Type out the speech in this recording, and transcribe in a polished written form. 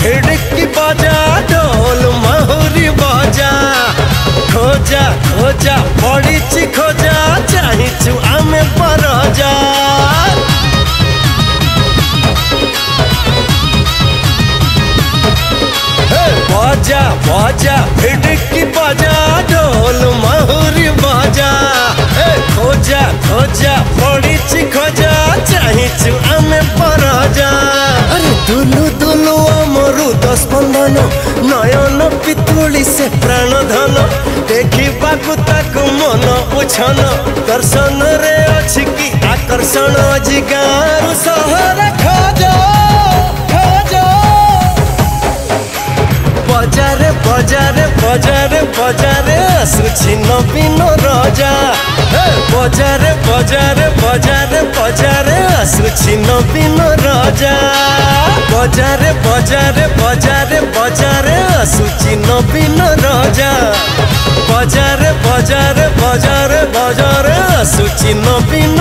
भिड़की बजा ढोल महुरी बजा खोजा खोजा पड़ी खोजा चाहू आमे परजा बजा बजा भिड़की बजा ढोल महुरी बजा खोजा खोजा पड़ी खोजा चाहू आमे परजा अरे दुलु दुलु अमरुद स्पंदन नयन पितुली से प्राण धन देखा ताकू मन उछन दर्शन रे अछि कि आकर्षण जिगार सहर खोजो खोजो बजारे बजारे बजारे बजारे आसुछि नवीन रजा बजारे बजारे बजारे बजारे आसुछि नवीन रजा बजारे बजारे बजारे बजारे आसुछि नवीन रजा बजारे बजारे बजारे बजारे आसुछि नवीन